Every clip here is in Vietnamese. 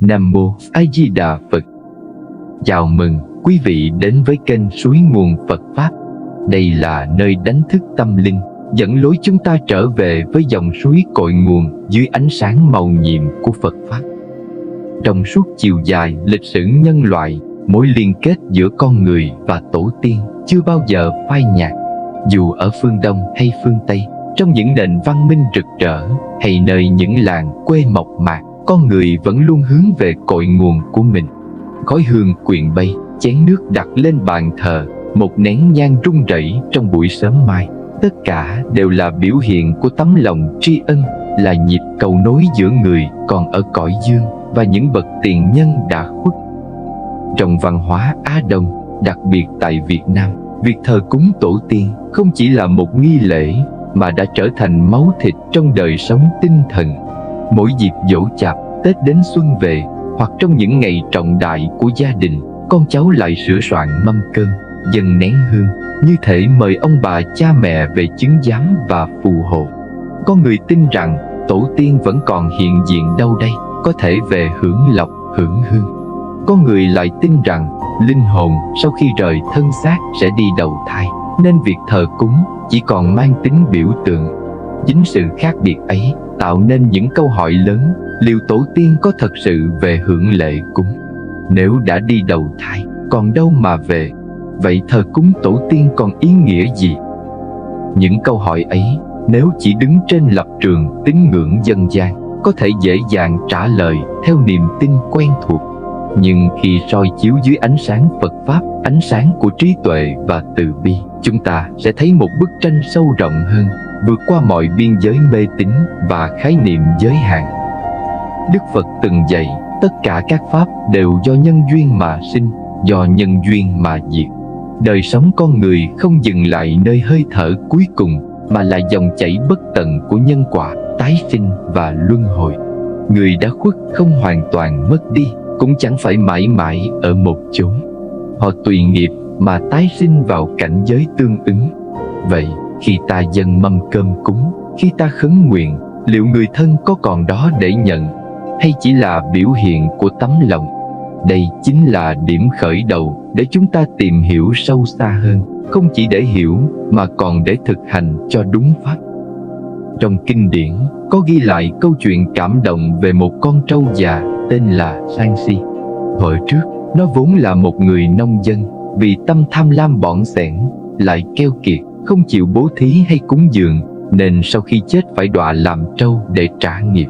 Nam Mô A Di Đà Phật. Chào mừng quý vị đến với kênh Suối Nguồn Phật Pháp. Đây là nơi đánh thức tâm linh, dẫn lối chúng ta trở về với dòng suối cội nguồn dưới ánh sáng màu nhiệm của Phật Pháp. Trong suốt chiều dài lịch sử nhân loại, mối liên kết giữa con người và tổ tiên chưa bao giờ phai nhạt. Dù ở phương Đông hay phương Tây, trong những nền văn minh rực rỡ hay nơi những làng quê mộc mạc, con người vẫn luôn hướng về cội nguồn của mình. Khói hương quyện bay, chén nước đặt lên bàn thờ, một nén nhang rung rẩy trong buổi sớm mai, tất cả đều là biểu hiện của tấm lòng tri ân, là nhịp cầu nối giữa người còn ở cõi dương và những bậc tiền nhân đã khuất. Trong văn hóa Á Đông, đặc biệt tại Việt Nam, việc thờ cúng tổ tiên không chỉ là một nghi lễ mà đã trở thành máu thịt trong đời sống tinh thần. Mỗi dịp giỗ chạp, Tết đến xuân về, hoặc trong những ngày trọng đại của gia đình, con cháu lại sửa soạn mâm cơm, dâng nén hương, như thể mời ông bà cha mẹ về chứng giám và phù hộ. Con người tin rằng tổ tiên vẫn còn hiện diện đâu đây, có thể về hưởng lộc, hưởng hương. Con người lại tin rằng linh hồn sau khi rời thân xác sẽ đi đầu thai, nên việc thờ cúng chỉ còn mang tính biểu tượng. Chính sự khác biệt ấy tạo nên những câu hỏi lớn: liệu tổ tiên có thật sự về hưởng lễ cúng? Nếu đã đi đầu thai, còn đâu mà về? Vậy thờ cúng tổ tiên còn ý nghĩa gì? Những câu hỏi ấy, nếu chỉ đứng trên lập trường tín ngưỡng dân gian, có thể dễ dàng trả lời theo niềm tin quen thuộc. Nhưng khi soi chiếu dưới ánh sáng Phật Pháp, ánh sáng của trí tuệ và từ bi, chúng ta sẽ thấy một bức tranh sâu rộng hơn, vượt qua mọi biên giới mê tín và khái niệm giới hạn. Đức Phật từng dạy, tất cả các pháp đều do nhân duyên mà sinh, do nhân duyên mà diệt. Đời sống con người không dừng lại nơi hơi thở cuối cùng, mà là dòng chảy bất tận của nhân quả, tái sinh và luân hồi. Người đã khuất không hoàn toàn mất đi, cũng chẳng phải mãi mãi ở một chốn. Họ tùy nghiệp mà tái sinh vào cảnh giới tương ứng. Vậy, khi ta dâng mâm cơm cúng, khi ta khấn nguyện, liệu người thân có còn đó để nhận, hay chỉ là biểu hiện của tấm lòng? Đây chính là điểm khởi đầu để chúng ta tìm hiểu sâu xa hơn, không chỉ để hiểu mà còn để thực hành cho đúng pháp. Trong kinh điển có ghi lại câu chuyện cảm động về một con trâu già tên là Sang-si. Thuở trước, nó vốn là một người nông dân, vì tâm tham lam bỏng sẻn, lại keo kiệt, không chịu bố thí hay cúng dường, nên sau khi chết phải đọa làm trâu để trả nghiệp.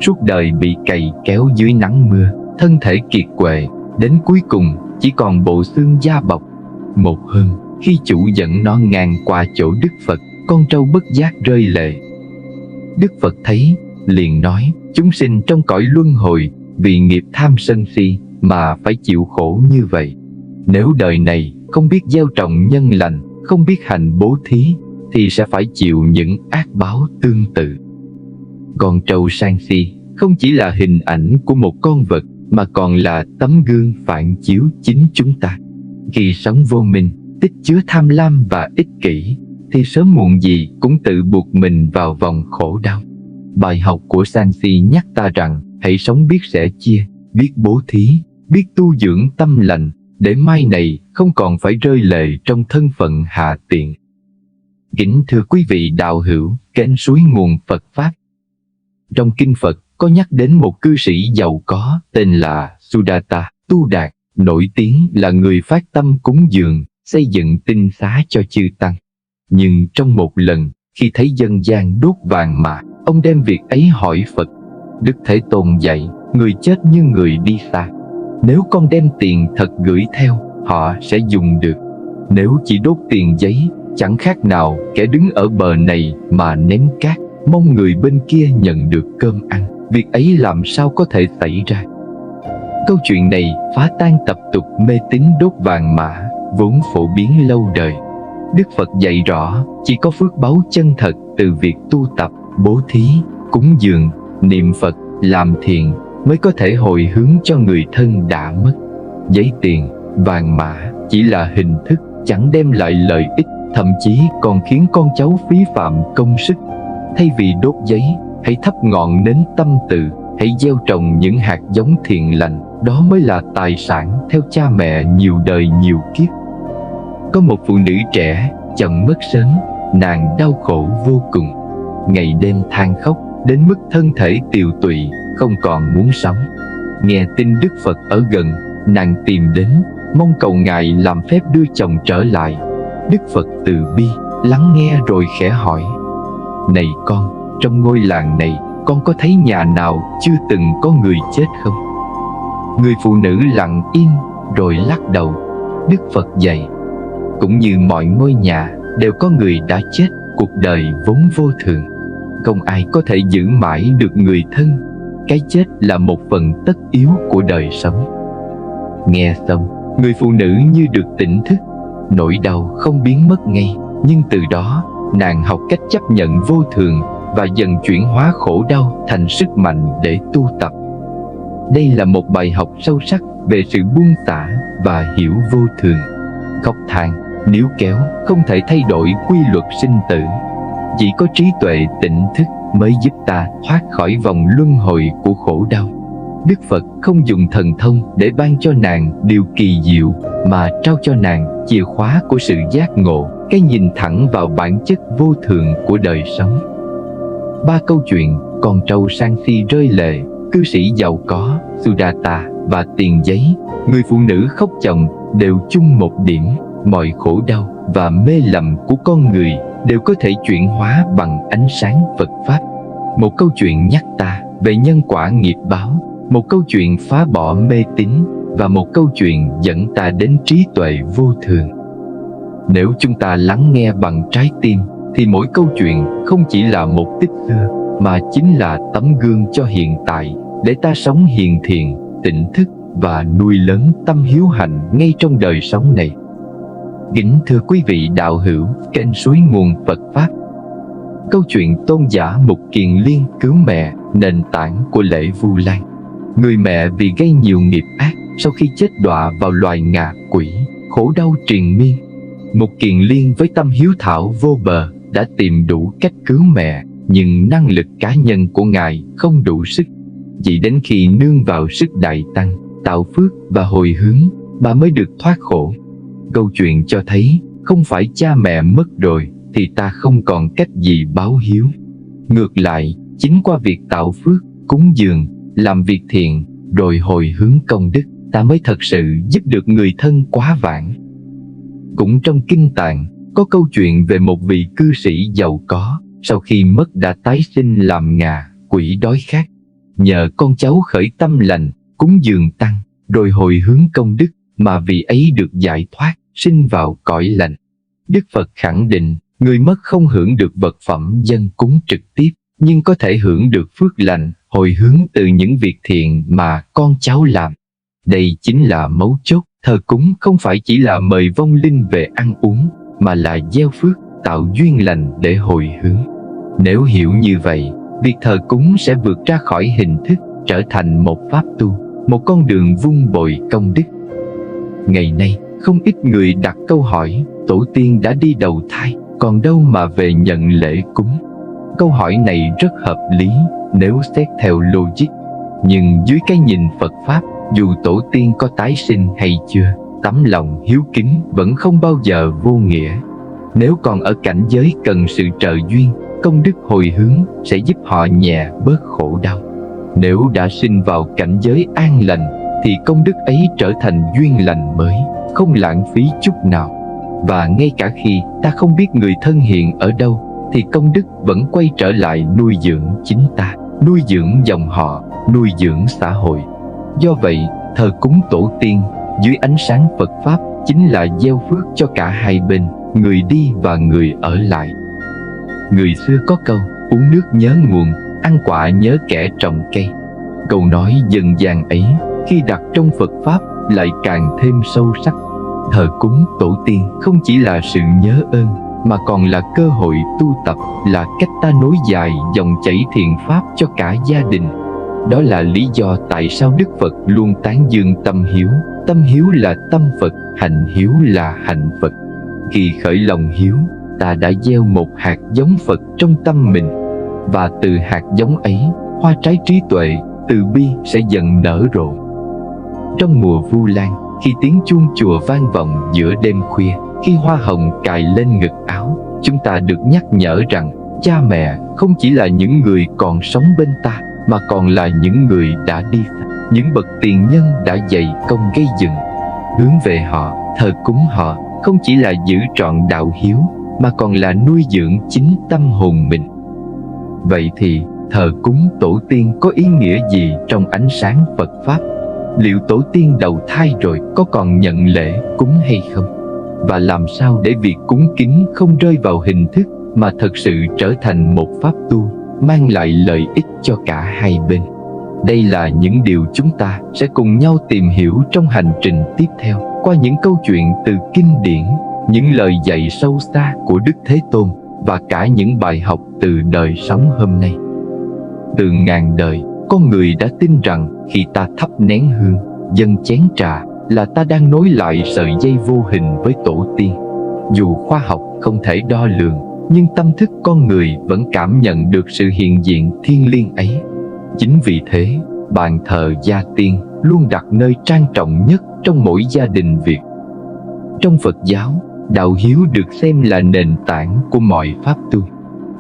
Suốt đời bị cày kéo dưới nắng mưa, thân thể kiệt quệ, đến cuối cùng chỉ còn bộ xương da bọc. Một hôm, khi chủ dẫn nó ngang qua chỗ Đức Phật, con trâu bất giác rơi lệ. Đức Phật thấy, liền nói: chúng sinh trong cõi luân hồi vì nghiệp tham sân si mà phải chịu khổ như vậy. Nếu đời này không biết gieo trồng nhân lành, không biết hành bố thí, thì sẽ phải chịu những ác báo tương tự. Con trâu Sang-si không chỉ là hình ảnh của một con vật, mà còn là tấm gương phản chiếu chính chúng ta. Khi sống vô minh, tích chứa tham lam và ích kỷ, thì sớm muộn gì cũng tự buộc mình vào vòng khổ đau. Bài học của Sang-si nhắc ta rằng hãy sống biết sẻ chia, biết bố thí, biết tu dưỡng tâm lành, để mai này không còn phải rơi lệ trong thân phận hạ tiện. Kính thưa quý vị đạo hữu kênh Suối Nguồn Phật Pháp. Trong kinh Phật có nhắc đến một cư sĩ giàu có tên là Sudatta, Tu Đạt, nổi tiếng là người phát tâm cúng dường, xây dựng tinh xá cho chư tăng. Nhưng trong một lần, khi thấy dân gian đốt vàng mã, ông đem việc ấy hỏi Phật. Đức Thế Tôn dạy, người chết như người đi xa. Nếu con đem tiền thật gửi theo, họ sẽ dùng được. Nếu chỉ đốt tiền giấy, chẳng khác nào kẻ đứng ở bờ này mà ném cát, mong người bên kia nhận được cơm ăn. Việc ấy làm sao có thể xảy ra? Câu chuyện này phá tan tập tục mê tín đốt vàng mã vốn phổ biến lâu đời. Đức Phật dạy rõ, chỉ có phước báu chân thật từ việc tu tập, bố thí, cúng dường, niệm Phật, làm thiện mới có thể hồi hướng cho người thân đã mất. Giấy tiền, vàng mã chỉ là hình thức, chẳng đem lại lợi ích, thậm chí còn khiến con cháu phí phạm công sức. Thay vì đốt giấy, hãy thắp ngọn nến tâm từ, hãy gieo trồng những hạt giống thiện lành, đó mới là tài sản theo cha mẹ nhiều đời nhiều kiếp. Có một phụ nữ trẻ, chồng mất sớm, nàng đau khổ vô cùng, ngày đêm than khóc đến mức thân thể tiều tụy, không còn muốn sống. Nghe tin Đức Phật ở gần, nàng tìm đến, mong cầu Ngài làm phép đưa chồng trở lại. Đức Phật từ bi, lắng nghe rồi khẽ hỏi: "Này con, trong ngôi làng này, con có thấy nhà nào chưa từng có người chết không?" Người phụ nữ lặng im, rồi lắc đầu. Đức Phật dạy: "Cũng như mọi ngôi nhà, đều có người đã chết, cuộc đời vốn vô thường. Không ai có thể giữ mãi được người thân. Cái chết là một phần tất yếu của đời sống." Nghe xong, người phụ nữ như được tỉnh thức. Nỗi đau không biến mất ngay, nhưng từ đó nàng học cách chấp nhận vô thường và dần chuyển hóa khổ đau thành sức mạnh để tu tập. Đây là một bài học sâu sắc về sự buông xả và hiểu vô thường. Khóc than, níu kéo không thể thay đổi quy luật sinh tử. Chỉ có trí tuệ tỉnh thức mới giúp ta thoát khỏi vòng luân hồi của khổ đau. Đức Phật không dùng thần thông để ban cho nàng điều kỳ diệu, mà trao cho nàng chìa khóa của sự giác ngộ, cái nhìn thẳng vào bản chất vô thường của đời sống. 3 câu chuyện con trâu sang si rơi lệ, cư sĩ giàu có Sudata và tiền giấy, người phụ nữ khóc chồng đều chung một điểm: mọi khổ đau và mê lầm của con người đều có thể chuyển hóa bằng ánh sáng Phật Pháp. Một câu chuyện nhắc ta về nhân quả nghiệp báo, một câu chuyện phá bỏ mê tín, và một câu chuyện dẫn ta đến trí tuệ vô thường. Nếu chúng ta lắng nghe bằng trái tim, thì mỗi câu chuyện không chỉ là một tích xưa, mà chính là tấm gương cho hiện tại, để ta sống hiền thiện, tỉnh thức và nuôi lớn tâm hiếu hạnh ngay trong đời sống này. Kính thưa quý vị đạo hữu kênh Suối Nguồn Phật Pháp, câu chuyện tôn giả Mục Kiền Liên cứu mẹ, nền tảng của lễ Vu Lan. Người mẹ vì gây nhiều nghiệp ác, sau khi chết đọa vào loài ngạ quỷ, khổ đau triền miên. Mục Kiền Liên với tâm hiếu thảo vô bờ đã tìm đủ cách cứu mẹ, nhưng năng lực cá nhân của Ngài không đủ sức. Chỉ đến khi nương vào sức Đại Tăng, tạo phước và hồi hướng, bà mới được thoát khổ. Câu chuyện cho thấy, không phải cha mẹ mất rồi thì ta không còn cách gì báo hiếu. Ngược lại, chính qua việc tạo phước, cúng dường, làm việc thiện, rồi hồi hướng công đức, ta mới thật sự giúp được người thân quá vãng. Cũng trong Kinh Tạng, có câu chuyện về một vị cư sĩ giàu có, sau khi mất đã tái sinh làm ngà quỷ đói khát. Nhờ con cháu khởi tâm lành, cúng dường tăng, rồi hồi hướng công đức, mà vị ấy được giải thoát, sinh vào cõi lành. Đức Phật khẳng định, người mất không hưởng được vật phẩm dâng cúng trực tiếp, nhưng có thể hưởng được phước lành, hồi hướng từ những việc thiện mà con cháu làm. Đây chính là mấu chốt. Thờ cúng không phải chỉ là mời vong linh về ăn uống, mà là gieo phước, tạo duyên lành để hồi hướng. Nếu hiểu như vậy, việc thờ cúng sẽ vượt ra khỏi hình thức, trở thành một pháp tu, một con đường vun bồi công đức. Ngày nay, không ít người đặt câu hỏi: tổ tiên đã đi đầu thai, còn đâu mà về nhận lễ cúng? Câu hỏi này rất hợp lý nếu xét theo logic. Nhưng dưới cái nhìn Phật Pháp, dù tổ tiên có tái sinh hay chưa, tấm lòng hiếu kính vẫn không bao giờ vô nghĩa. Nếu còn ở cảnh giới cần sự trợ duyên, công đức hồi hướng sẽ giúp họ nhẹ bớt khổ đau. Nếu đã sinh vào cảnh giới an lành, thì công đức ấy trở thành duyên lành mới, không lãng phí chút nào. Và ngay cả khi ta không biết người thân hiện ở đâu, thì công đức vẫn quay trở lại nuôi dưỡng chính ta, nuôi dưỡng dòng họ, nuôi dưỡng xã hội. Do vậy, thờ cúng tổ tiên dưới ánh sáng Phật Pháp chính là gieo phước cho cả hai bên, người đi và người ở lại. Người xưa có câu: uống nước nhớ nguồn, ăn quả nhớ kẻ trồng cây. Câu nói dân gian ấy, khi đặt trong Phật Pháp lại càng thêm sâu sắc. Thờ cúng tổ tiên không chỉ là sự nhớ ơn, mà còn là cơ hội tu tập, là cách ta nối dài dòng chảy thiện pháp cho cả gia đình. Đó là lý do tại sao Đức Phật luôn tán dương tâm hiếu. Tâm hiếu là tâm Phật, hành hiếu là hạnh Phật. Khi khởi lòng hiếu, ta đã gieo một hạt giống Phật trong tâm mình. Và từ hạt giống ấy, hoa trái trí tuệ từ bi sẽ dần nở rộ. Trong mùa Vu Lan, khi tiếng chuông chùa vang vọng giữa đêm khuya, khi hoa hồng cài lên ngực áo, chúng ta được nhắc nhở rằng cha mẹ không chỉ là những người còn sống bên ta, mà còn là những người đã đi xa, những bậc tiền nhân đã dày công gây dựng. Hướng về họ, thờ cúng họ không chỉ là giữ trọn đạo hiếu, mà còn là nuôi dưỡng chính tâm hồn mình. Vậy thì thờ cúng tổ tiên có ý nghĩa gì trong ánh sáng Phật Pháp? Liệu tổ tiên đầu thai rồi có còn nhận lễ cúng hay không? Và làm sao để việc cúng kính không rơi vào hình thức mà thật sự trở thành một pháp tu, mang lại lợi ích cho cả hai bên? Đây là những điều chúng ta sẽ cùng nhau tìm hiểu trong hành trình tiếp theo, qua những câu chuyện từ kinh điển, những lời dạy sâu xa của Đức Thế Tôn, và cả những bài học từ đời sống hôm nay. Từ ngàn đời, con người đã tin rằng khi ta thắp nén hương, dâng chén trà, là ta đang nối lại sợi dây vô hình với tổ tiên. Dù khoa học không thể đo lường, nhưng tâm thức con người vẫn cảm nhận được sự hiện diện thiêng liêng ấy. Chính vì thế, bàn thờ gia tiên luôn đặt nơi trang trọng nhất trong mỗi gia đình Việt. Trong Phật giáo, đạo hiếu được xem là nền tảng của mọi pháp tu.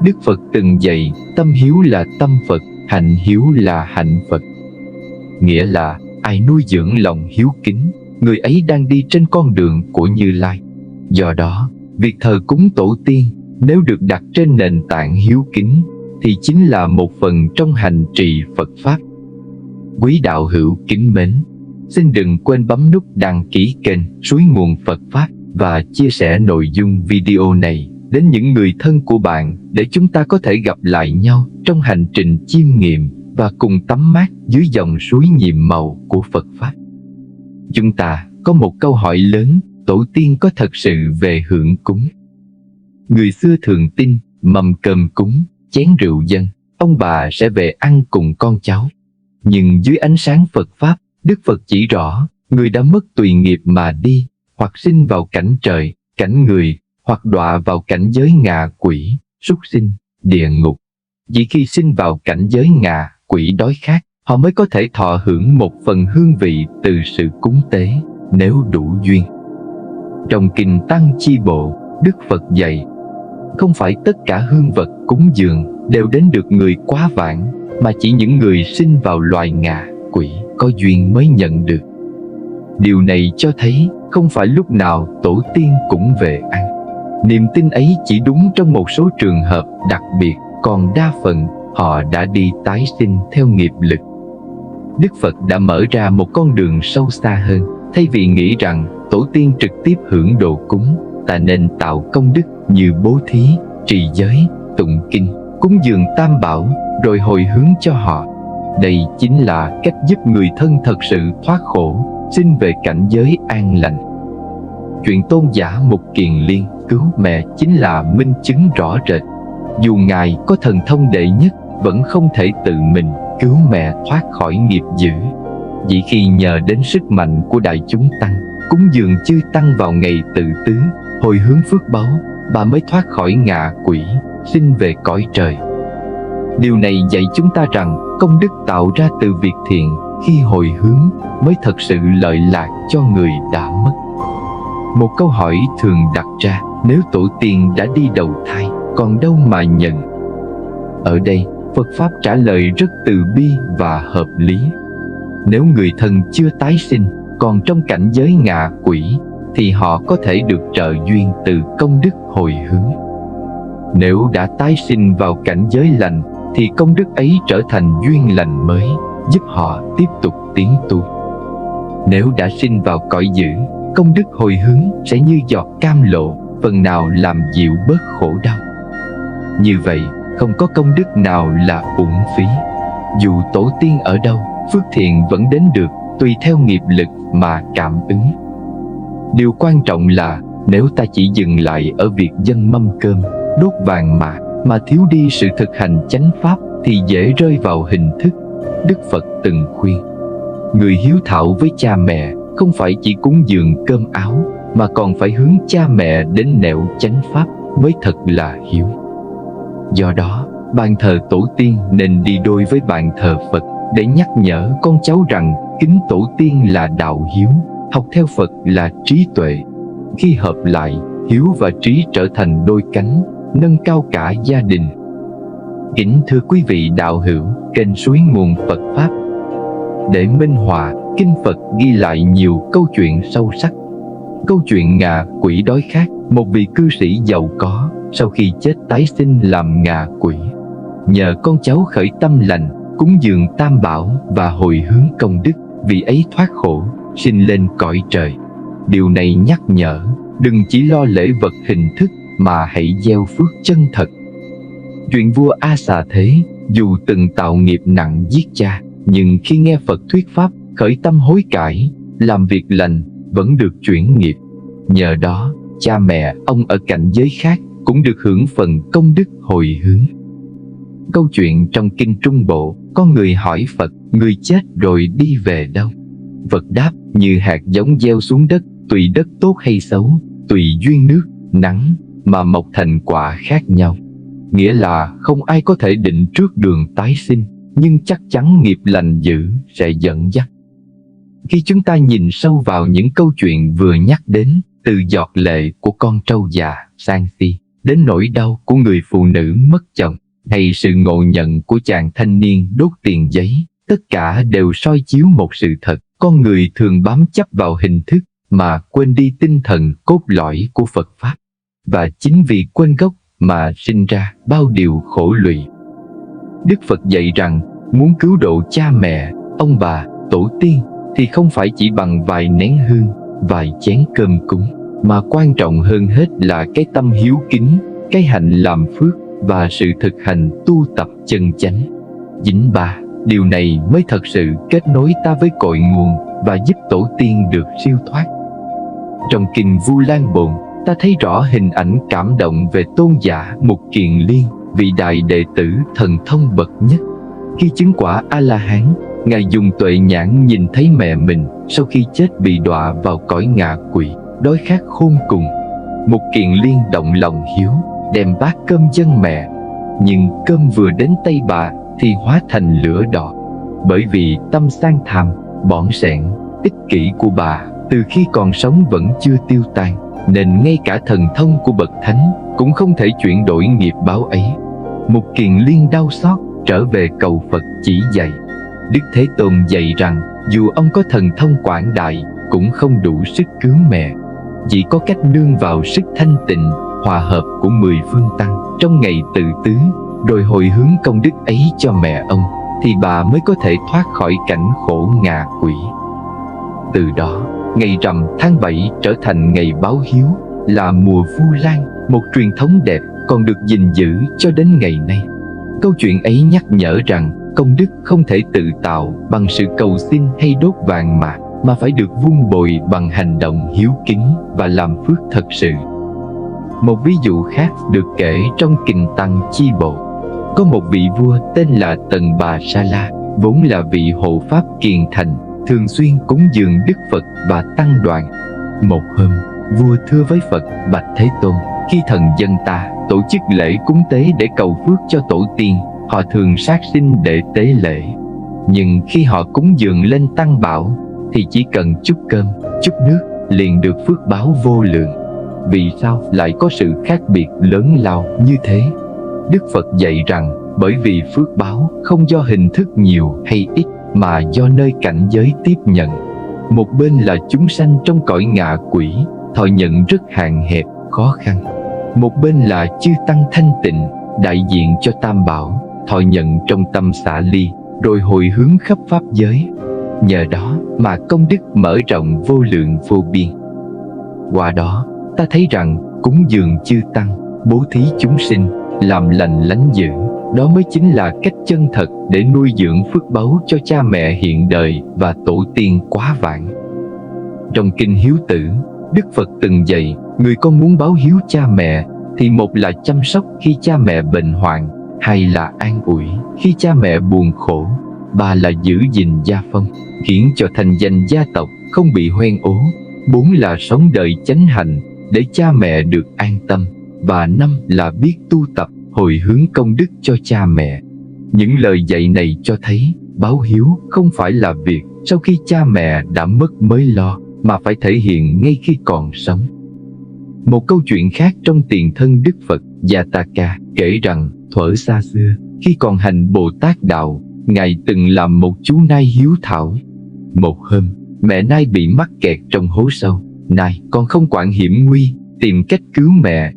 Đức Phật từng dạy, tâm hiếu là tâm Phật, hạnh hiếu là hạnh Phật. Nghĩa là ai nuôi dưỡng lòng hiếu kính, người ấy đang đi trên con đường của Như Lai. Do đó, việc thờ cúng tổ tiên nếu được đặt trên nền tảng hiếu kính thì chính là một phần trong hành trì Phật Pháp. Quý đạo hữu kính mến, xin đừng quên bấm nút đăng ký kênh Suối Nguồn Phật Pháp và chia sẻ nội dung video này đến những người thân của bạn, để chúng ta có thể gặp lại nhau trong hành trình chiêm nghiệm và cùng tắm mát dưới dòng suối nhiệm màu của Phật Pháp. Chúng ta có một câu hỏi lớn: tổ tiên có thật sự về hưởng cúng? Người xưa thường tin mâm cơm cúng, chén rượu dâng, ông bà sẽ về ăn cùng con cháu. Nhưng dưới ánh sáng Phật Pháp, Đức Phật chỉ rõ người đã mất tùy nghiệp mà đi, hoặc sinh vào cảnh trời, cảnh người, hoặc đọa vào cảnh giới ngạ quỷ, súc sinh, địa ngục. Chỉ khi sinh vào cảnh giới ngạ quỷ đói khát, họ mới có thể thọ hưởng một phần hương vị từ sự cúng tế, nếu đủ duyên. Trong Kinh Tăng Chi Bộ, Đức Phật dạy, không phải tất cả hương vật cúng dường đều đến được người quá vãng, mà chỉ những người sinh vào loài ngạ quỷ có duyên mới nhận được. Điều này cho thấy không phải lúc nào tổ tiên cũng về ăn. Niềm tin ấy chỉ đúng trong một số trường hợp đặc biệt, còn đa phần họ đã đi tái sinh theo nghiệp lực. Đức Phật đã mở ra một con đường sâu xa hơn. Thay vì nghĩ rằng tổ tiên trực tiếp hưởng đồ cúng, ta nên tạo công đức như bố thí, trì giới, tụng kinh, cúng dường tam bảo, rồi hồi hướng cho họ. Đây chính là cách giúp người thân thật sự thoát khổ, sinh về cảnh giới an lành. Chuyện tôn giả Mục Kiền Liên cứu mẹ chính là minh chứng rõ rệt. Dù Ngài có thần thông đệ nhất, vẫn không thể tự mình cứu mẹ thoát khỏi nghiệp dữ. Chỉ khi nhờ đến sức mạnh của đại chúng tăng, cúng dường chư tăng vào ngày tự tứ, hồi hướng phước báu, bà mới thoát khỏi ngạ quỷ, sinh về cõi trời. Điều này dạy chúng ta rằng công đức tạo ra từ việc thiện khi hồi hướng mới thật sự lợi lạc cho người đã mất. Một câu hỏi thường đặt ra: nếu tổ tiên đã đi đầu thai, còn đâu mà nhận? Ở đây, Phật Pháp trả lời rất từ bi và hợp lý. Nếu người thân chưa tái sinh, còn trong cảnh giới ngạ quỷ, thì họ có thể được trợ duyên từ công đức hồi hướng. Nếu đã tái sinh vào cảnh giới lành, thì công đức ấy trở thành duyên lành mới, giúp họ tiếp tục tiến tu. Nếu đã sinh vào cõi dữ, công đức hồi hướng sẽ như giọt cam lộ, phần nào làm dịu bớt khổ đau. Như vậy, không có công đức nào là uổng phí. Dù tổ tiên ở đâu, phước thiện vẫn đến được, tùy theo nghiệp lực mà cảm ứng. Điều quan trọng là nếu ta chỉ dừng lại ở việc dâng mâm cơm, đốt vàng mã, mà thiếu đi sự thực hành chánh pháp, thì dễ rơi vào hình thức. Đức Phật từng khuyên, người hiếu thảo với cha mẹ không phải chỉ cúng dường cơm áo, mà còn phải hướng cha mẹ đến nẻo chánh pháp mới thật là hiếu. Do đó, bàn thờ tổ tiên nên đi đôi với bàn thờ Phật để nhắc nhở con cháu rằng kính tổ tiên là đạo hiếu, học theo Phật là trí tuệ. Khi hợp lại, hiếu và trí trở thành đôi cánh, nâng cao cả gia đình. Kính thưa quý vị đạo hữu kênh Suối Nguồn Phật Pháp, để minh họa, Kinh Phật ghi lại nhiều câu chuyện sâu sắc. Câu chuyện ngạ quỷ đói khát. Một vị cư sĩ giàu có sau khi chết tái sinh làm ngạ quỷ, nhờ con cháu khởi tâm lành, cúng dường Tam Bảo và hồi hướng công đức, vị ấy thoát khổ, sinh lên cõi trời. Điều này nhắc nhở, đừng chỉ lo lễ vật hình thức mà hãy gieo phước chân thật. Chuyện vua A Xà Thế, dù từng tạo nghiệp nặng giết cha, nhưng khi nghe Phật thuyết pháp, khởi tâm hối cải, làm việc lành, vẫn được chuyển nghiệp. Nhờ đó, cha mẹ ông ở cảnh giới khác cũng được hưởng phần công đức hồi hướng. Câu chuyện trong Kinh Trung Bộ, có người hỏi Phật, người chết rồi đi về đâu? Phật đáp, như hạt giống gieo xuống đất, tùy đất tốt hay xấu, tùy duyên nước, nắng mà mọc thành quả khác nhau. Nghĩa là không ai có thể định trước đường tái sinh, nhưng chắc chắn nghiệp lành dữ sẽ dẫn dắt. Khi chúng ta nhìn sâu vào những câu chuyện vừa nhắc đến, từ giọt lệ của con trâu già sang si, đến nỗi đau của người phụ nữ mất chồng, hay sự ngộ nhận của chàng thanh niên đốt tiền giấy, tất cả đều soi chiếu một sự thật: con người thường bám chấp vào hình thức mà quên đi tinh thần cốt lõi của Phật Pháp. Và chính vì quên gốc mà sinh ra bao điều khổ lụy. Đức Phật dạy rằng, muốn cứu độ cha mẹ, ông bà, tổ tiên thì không phải chỉ bằng vài nén hương, vài chén cơm cúng, mà quan trọng hơn hết là cái tâm hiếu kính, cái hạnh làm phước và sự thực hành tu tập chân chánh. Dính ba, điều này mới thật sự kết nối ta với cội nguồn và giúp tổ tiên được siêu thoát. Trong Kinh Vu Lan Bồn, ta thấy rõ hình ảnh cảm động về tôn giả Mục Kiền Liên, vị đại đệ tử thần thông bậc nhất. Khi chứng quả A-la-hán, Ngài dùng tuệ nhãn nhìn thấy mẹ mình sau khi chết bị đọa vào cõi ngạ quỷ, đói khát khôn cùng. Mục Kiền Liên động lòng hiếu, đem bát cơm dâng mẹ. Nhưng cơm vừa đến tay bà thì hóa thành lửa đỏ. Bởi vì tâm sang tham, bỏng sẻn, ích kỷ của bà từ khi còn sống vẫn chưa tiêu tan, nên ngay cả thần thông của bậc thánh cũng không thể chuyển đổi nghiệp báo ấy. Mục Kiền Liên đau xót, trở về cầu Phật chỉ dạy. Đức Thế Tôn dạy rằng, dù ông có thần thông quảng đại cũng không đủ sức cứu mẹ. Chỉ có cách nương vào sức thanh tịnh, hòa hợp của 10 phương tăng trong ngày tự tứ, rồi hồi hướng công đức ấy cho mẹ ông, thì bà mới có thể thoát khỏi cảnh khổ ngạ quỷ. Từ đó, ngày rằm tháng 7 trở thành ngày báo hiếu, là mùa Vu Lan, một truyền thống đẹp còn được gìn giữ cho đến ngày nay. Câu chuyện ấy nhắc nhở rằng, công đức không thể tự tạo bằng sự cầu xin hay đốt vàng mạc, mà phải được vun bồi bằng hành động hiếu kính và làm phước thật sự. Một ví dụ khác được kể trong Kinh Tăng Chi Bộ. Có một vị vua tên là Tần Bà Sa La, vốn là vị hộ pháp kiền thành, thường xuyên cúng dường Đức Phật và tăng đoàn. Một hôm, vua thưa với Phật: bạch Thế Tôn, khi thần dân ta tổ chức lễ cúng tế để cầu phước cho tổ tiên, họ thường sát sinh để tế lễ. Nhưng khi họ cúng dường lên Tăng Bảo thì chỉ cần chút cơm, chút nước liền được phước báo vô lượng. Vì sao lại có sự khác biệt lớn lao như thế? Đức Phật dạy rằng, bởi vì phước báo không do hình thức nhiều hay ít, mà do nơi cảnh giới tiếp nhận. Một bên là chúng sanh trong cõi ngạ quỷ, thọ nhận rất hạn hẹp, khó khăn. Một bên là chư tăng thanh tịnh, đại diện cho Tam Bảo, thọ nhận trong tâm xả ly, rồi hồi hướng khắp pháp giới. Nhờ đó mà công đức mở rộng vô lượng vô biên. Qua đó, ta thấy rằng cúng dường chư tăng, bố thí chúng sinh, làm lành lánh dữ, đó mới chính là cách chân thật để nuôi dưỡng phước báu cho cha mẹ hiện đời và tổ tiên quá vãng. Trong Kinh Hiếu Tử, Đức Phật từng dạy, người con muốn báo hiếu cha mẹ thì một là chăm sóc khi cha mẹ bệnh hoạn, hai là an ủi khi cha mẹ buồn khổ, ba là giữ gìn gia phong, khiến cho thành danh gia tộc không bị hoen ố, bốn là sống đời chánh hạnh để cha mẹ được an tâm, và năm là biết tu tập hồi hướng công đức cho cha mẹ. Những lời dạy này cho thấy báo hiếu không phải là việc sau khi cha mẹ đã mất mới lo, mà phải thể hiện ngay khi còn sống. Một câu chuyện khác trong tiền thân Đức Phật Jataka kể rằng thuở xa xưa, khi còn hành Bồ Tát Đạo, Ngài từng làm một chú nai hiếu thảo. Một hôm, mẹ nai bị mắc kẹt trong hố sâu. Nai còn không quản hiểm nguy, tìm cách cứu mẹ.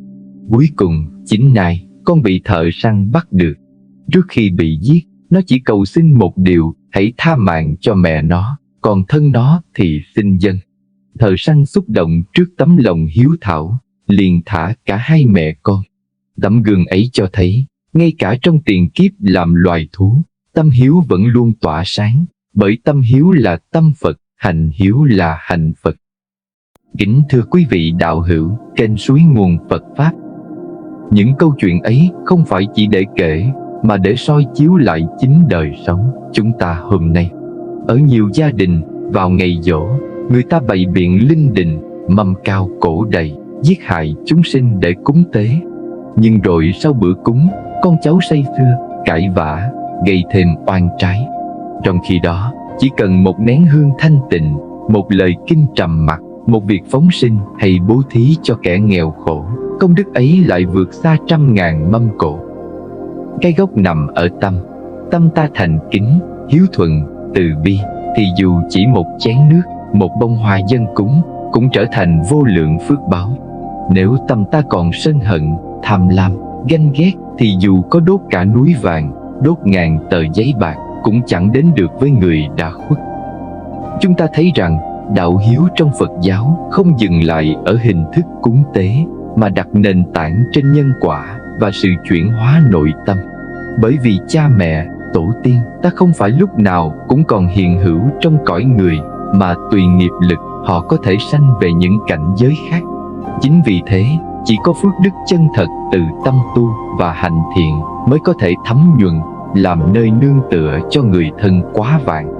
Cuối cùng, chính nai con bị thợ săn bắt được. Trước khi bị giết, nó chỉ cầu xin một điều: hãy tha mạng cho mẹ nó, còn thân nó thì xin dâng. Thợ săn xúc động trước tấm lòng hiếu thảo, liền thả cả hai mẹ con. Tấm gương ấy cho thấy, ngay cả trong tiền kiếp làm loài thú, tâm hiếu vẫn luôn tỏa sáng, bởi tâm hiếu là tâm Phật, hành hiếu là hành Phật. Kính thưa quý vị đạo hữu, kênh Suối Nguồn Phật Pháp. Những câu chuyện ấy không phải chỉ để kể, mà để soi chiếu lại chính đời sống chúng ta hôm nay. Ở nhiều gia đình, vào ngày giỗ, người ta bày biện linh đình, mâm cao cỗ đầy, giết hại chúng sinh để cúng tế. Nhưng rồi sau bữa cúng, con cháu say sưa, cãi vã, gây thêm oan trái. Trong khi đó, chỉ cần một nén hương thanh tịnh, một lời kinh trầm mặc, một việc phóng sinh hay bố thí cho kẻ nghèo khổ, công đức ấy lại vượt xa 100.000 mâm cỗ. Cái gốc nằm ở tâm. Tâm ta thành kính, hiếu thuận, từ bi, thì dù chỉ một chén nước, một bông hoa dâng cúng, cũng trở thành vô lượng phước báo. Nếu tâm ta còn sân hận, tham lam, ganh ghét, thì dù có đốt cả núi vàng, đốt ngàn tờ giấy bạc, cũng chẳng đến được với người đã khuất. Chúng ta thấy rằng đạo hiếu trong Phật giáo không dừng lại ở hình thức cúng tế, mà đặt nền tảng trên nhân quả và sự chuyển hóa nội tâm. Bởi vì cha mẹ, tổ tiên ta không phải lúc nào cũng còn hiện hữu trong cõi người, mà tùy nghiệp lực họ có thể sanh về những cảnh giới khác. Chính vì thế, chỉ có phước đức chân thật từ tâm tu và hành thiện mới có thể thấm nhuần, làm nơi nương tựa cho người thân quá vạn.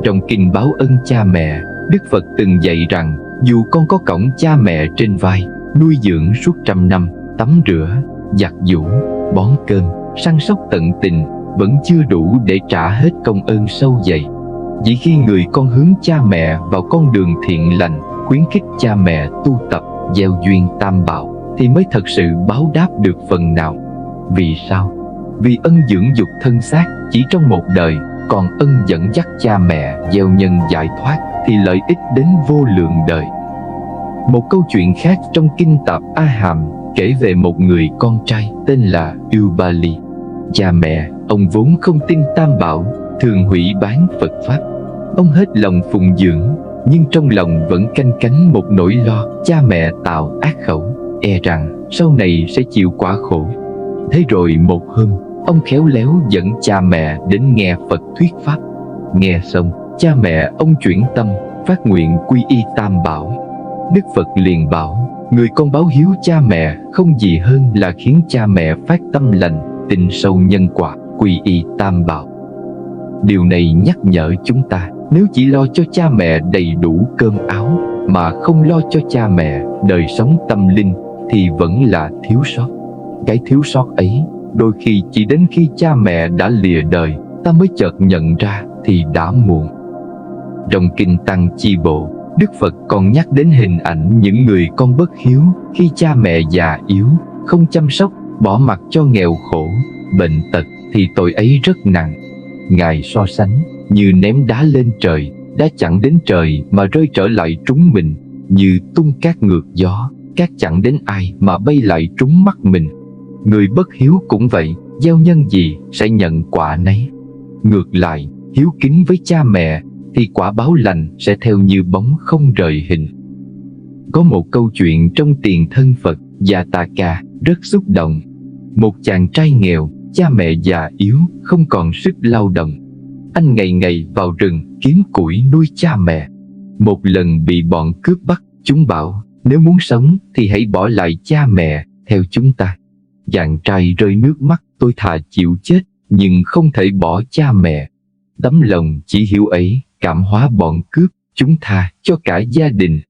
Trong kinh báo ân cha mẹ, Đức Phật từng dạy rằng dù con có cõng cha mẹ trên vai, nuôi dưỡng suốt 100 năm, tắm rửa, giặt giũ, bón cơm, săn sóc tận tình, vẫn chưa đủ để trả hết công ơn sâu dày. Chỉ khi người con hướng cha mẹ vào con đường thiện lành, khuyến khích cha mẹ tu tập, gieo duyên tam bảo, thì mới thật sự báo đáp được phần nào. Vì sao? Vì ân dưỡng dục thân xác chỉ trong một đời, còn ân dẫn dắt cha mẹ gieo nhân giải thoát thì lợi ích đến vô lượng đời. Một câu chuyện khác trong kinh Tạp A Hàm kể về một người con trai tên là Ubali. Cha mẹ ông vốn không tin tam bảo, thường hủy bán Phật Pháp. Ông hết lòng phụng dưỡng, nhưng trong lòng vẫn canh cánh một nỗi lo cha mẹ tạo ác khẩu, e rằng sau này sẽ chịu quả khổ. Thế rồi một hôm, ông khéo léo dẫn cha mẹ đến nghe Phật thuyết Pháp. Nghe xong, cha mẹ ông chuyển tâm, phát nguyện quy y tam bảo. Đức Phật liền bảo, người con báo hiếu cha mẹ không gì hơn là khiến cha mẹ phát tâm lành, tin sâu nhân quả, quy y tam bảo. Điều này nhắc nhở chúng ta, nếu chỉ lo cho cha mẹ đầy đủ cơm áo, mà không lo cho cha mẹ đời sống tâm linh, thì vẫn là thiếu sót. Cái thiếu sót ấy, đôi khi chỉ đến khi cha mẹ đã lìa đời, ta mới chợt nhận ra thì đã muộn. Trong kinh Tăng Chi Bộ, Đức Phật còn nhắc đến hình ảnh những người con bất hiếu khi cha mẹ già yếu, không chăm sóc, bỏ mặc cho nghèo khổ, bệnh tật, thì tội ấy rất nặng. Ngài so sánh như ném đá lên trời, đá chẳng đến trời mà rơi trở lại trúng mình, như tung cát ngược gió, cát chẳng đến ai mà bay lại trúng mắt mình. Người bất hiếu cũng vậy, gieo nhân gì sẽ nhận quả nấy. Ngược lại, hiếu kính với cha mẹ thì quả báo lành sẽ theo như bóng không rời hình. Có một câu chuyện trong tiền thân Phật Jataka rất xúc động. Một chàng trai nghèo, cha mẹ già yếu, không còn sức lao động. Anh ngày ngày vào rừng kiếm củi nuôi cha mẹ. Một lần bị bọn cướp bắt, chúng bảo, nếu muốn sống thì hãy bỏ lại cha mẹ, theo chúng ta. Chàng trai rơi nước mắt, tôi thà chịu chết, nhưng không thể bỏ cha mẹ. Tấm lòng chỉ hiếu ấy cảm hóa bọn cướp, chúng tha cho cả gia đình.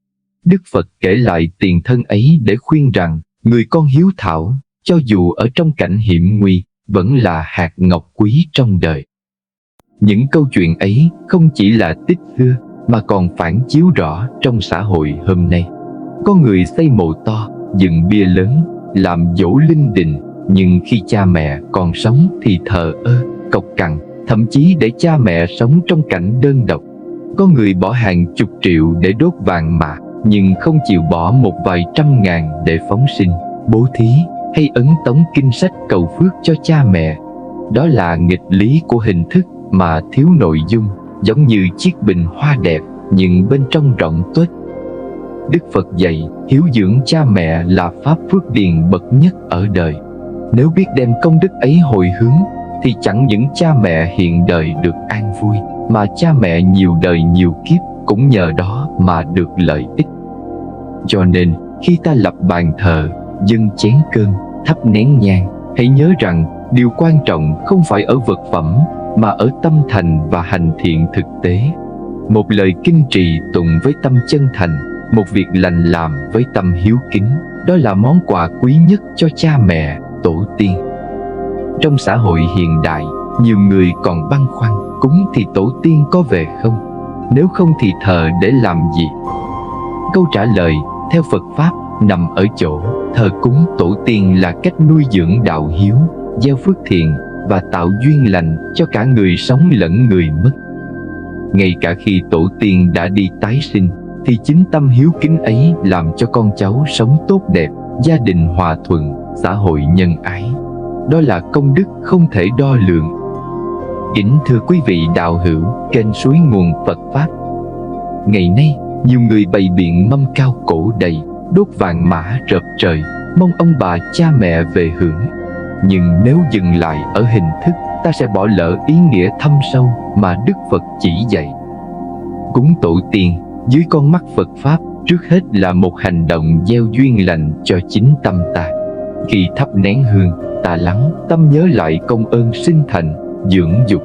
Đức Phật kể lại tiền thân ấy để khuyên rằng, người con hiếu thảo, cho dù ở trong cảnh hiểm nguy, vẫn là hạt ngọc quý trong đời. Những câu chuyện ấy không chỉ là tích xưa mà còn phản chiếu rõ trong xã hội hôm nay. Có người xây mộ to, dựng bia lớn, làm dỗ linh đình, nhưng khi cha mẹ còn sống thì thờ ơ, cộc cằn, thậm chí để cha mẹ sống trong cảnh đơn độc. Có người bỏ hàng chục triệu để đốt vàng mã, nhưng không chịu bỏ một vài trăm ngàn để phóng sinh, bố thí hay ấn tống kinh sách cầu phước cho cha mẹ. Đó là nghịch lý của hình thức mà thiếu nội dung, giống như chiếc bình hoa đẹp nhưng bên trong rỗng tuếch. Đức Phật dạy hiếu dưỡng cha mẹ là pháp phước điền bậc nhất ở đời. Nếu biết đem công đức ấy hồi hướng thì chẳng những cha mẹ hiện đời được an vui, mà cha mẹ nhiều đời nhiều kiếp cũng nhờ đó mà được lợi ích. Cho nên khi ta lập bàn thờ, dâng chén cơm, thắp nén nhang, hãy nhớ rằng điều quan trọng không phải ở vật phẩm mà ở tâm thành và hành thiện thực tế. Một lời kinh trì tụng với tâm chân thành, một việc lành làm với tâm hiếu kính, đó là món quà quý nhất cho cha mẹ, tổ tiên. Trong xã hội hiện đại, nhiều người còn băn khoăn cúng thì tổ tiên có về không? Nếu không thì thờ để làm gì? Câu trả lời theo Phật Pháp nằm ở chỗ thờ cúng tổ tiên là cách nuôi dưỡng đạo hiếu, gieo phước thiện và tạo duyên lành cho cả người sống lẫn người mất. Ngay cả khi tổ tiên đã đi tái sinh thì chính tâm hiếu kính ấy làm cho con cháu sống tốt đẹp, gia đình hòa thuận, xã hội nhân ái. Đó là công đức không thể đo lường. Kính thưa quý vị đạo hữu kênh Suối Nguồn Phật Pháp, ngày nay nhiều người bày biện mâm cao cổ đầy, đốt vàng mã rợp trời, mong ông bà cha mẹ về hưởng. Nhưng nếu dừng lại ở hình thức, ta sẽ bỏ lỡ ý nghĩa thâm sâu mà Đức Phật chỉ dạy. Cúng tổ tiên dưới con mắt Phật Pháp trước hết là một hành động gieo duyên lành cho chính tâm ta. Khi thắp nén hương, ta lắng tâm nhớ lại công ơn sinh thành, dưỡng dục.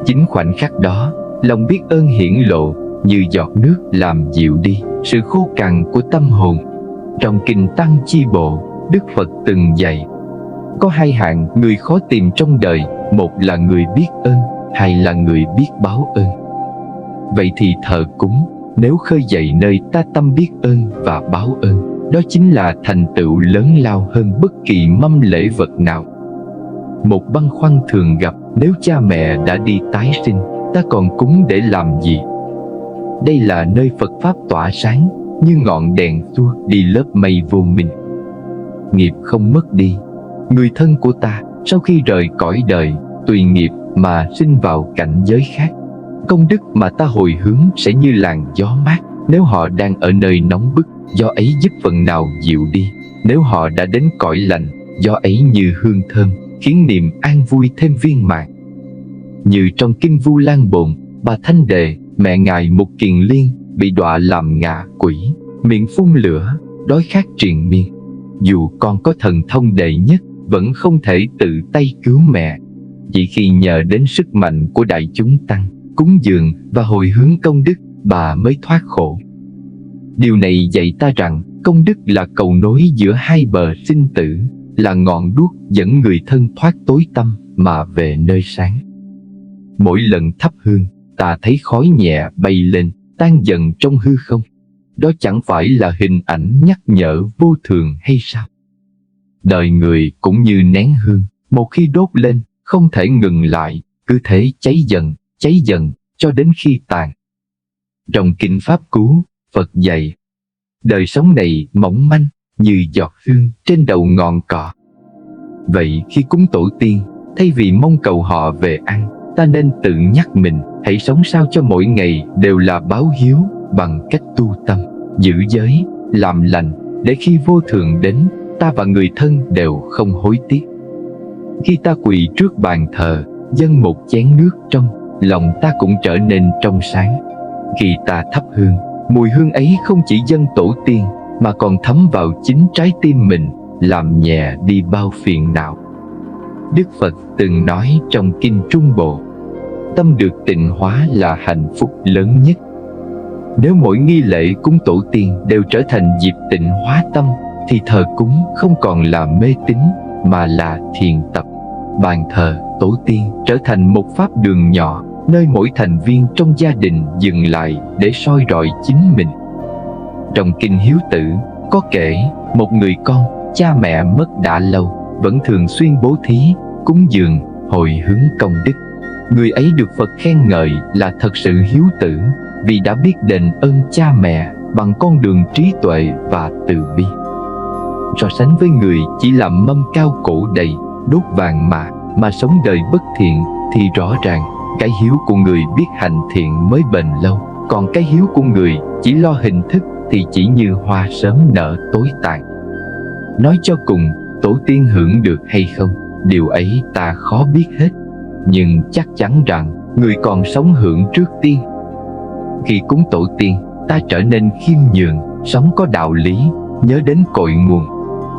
Chính khoảnh khắc đó, lòng biết ơn hiển lộ như giọt nước làm dịu đi sự khô cằn của tâm hồn. Trong Kinh Tăng Chi Bộ, Đức Phật từng dạy, có hai hạng người khó tìm trong đời, một là người biết ơn, hai là người biết báo ơn. Vậy thì thờ cúng, nếu khơi dậy nơi ta tâm biết ơn và báo ơn, đó chính là thành tựu lớn lao hơn bất kỳ mâm lễ vật nào. Một băn khoăn thường gặp, nếu cha mẹ đã đi tái sinh, ta còn cúng để làm gì? Đây là nơi Phật Pháp tỏa sáng như ngọn đèn xua đi lớp mây vô minh. Nghiệp không mất đi. Người thân của ta sau khi rời cõi đời, tùy nghiệp mà sinh vào cảnh giới khác. Công đức mà ta hồi hướng sẽ như làn gió mát. Nếu họ đang ở nơi nóng bức, gió ấy giúp phần nào dịu đi. Nếu họ đã đến cõi lành, gió ấy như hương thơm, khiến niềm an vui thêm viên mãn. Như trong Kinh Vu Lan Bồn, bà Thanh Đề, mẹ ngài Mục Kiền Liên, bị đọa làm ngạ quỷ, miệng phun lửa, đói khát triền miên. Dù con có thần thông đệ nhất, vẫn không thể tự tay cứu mẹ. Chỉ khi nhờ đến sức mạnh của đại chúng tăng, cúng dường và hồi hướng công đức, bà mới thoát khổ. Điều này dạy ta rằng công đức là cầu nối giữa hai bờ sinh tử, là ngọn đuốc dẫn người thân thoát tối tăm mà về nơi sáng. Mỗi lần thắp hương, ta thấy khói nhẹ bay lên, tan dần trong hư không. Đó chẳng phải là hình ảnh nhắc nhở vô thường hay sao? Đời người cũng như nén hương, một khi đốt lên, không thể ngừng lại, cứ thế cháy dần, cho đến khi tàn. Trong Kinh Pháp Cú, Phật dạy, đời sống này mỏng manh, như giọt hương trên đầu ngọn cỏ. Vậy khi cúng tổ tiên, thay vì mong cầu họ về ăn, ta nên tự nhắc mình, hãy sống sao cho mỗi ngày đều là báo hiếu bằng cách tu tâm, giữ giới, làm lành, để khi vô thường đến, ta và người thân đều không hối tiếc. Khi ta quỳ trước bàn thờ, dâng một chén nước trong, lòng ta cũng trở nên trong sáng. Khi ta thắp hương, mùi hương ấy không chỉ dâng tổ tiên, mà còn thấm vào chính trái tim mình, làm nhẹ đi bao phiền não. Đức Phật từng nói trong Kinh Trung Bộ, tâm được tịnh hóa là hạnh phúc lớn nhất. Nếu mỗi nghi lễ cúng tổ tiên đều trở thành dịp tịnh hóa tâm, thì thờ cúng không còn là mê tín mà là thiền tập. Bàn thờ tổ tiên trở thành một pháp đường nhỏ nơi mỗi thành viên trong gia đình dừng lại để soi rọi chính mình. Trong kinh Hiếu Tử có kể một người con, cha mẹ mất đã lâu, vẫn thường xuyên bố thí, cúng dường, hồi hướng công đức. Người ấy được Phật khen ngợi là thật sự hiếu tử, vì đã biết đền ơn cha mẹ bằng con đường trí tuệ và từ bi. So sánh với người chỉ làm mâm cao cổ đầy, đốt vàng mã mà sống đời bất thiện, thì rõ ràng cái hiếu của người biết hành thiện mới bền lâu, còn cái hiếu của người chỉ lo hình thức thì chỉ như hoa sớm nở tối tàn. Nói cho cùng, tổ tiên hưởng được hay không, điều ấy ta khó biết hết, nhưng chắc chắn rằng người còn sống hưởng trước tiên. Khi cúng tổ tiên, ta trở nên khiêm nhường, sống có đạo lý, nhớ đến cội nguồn.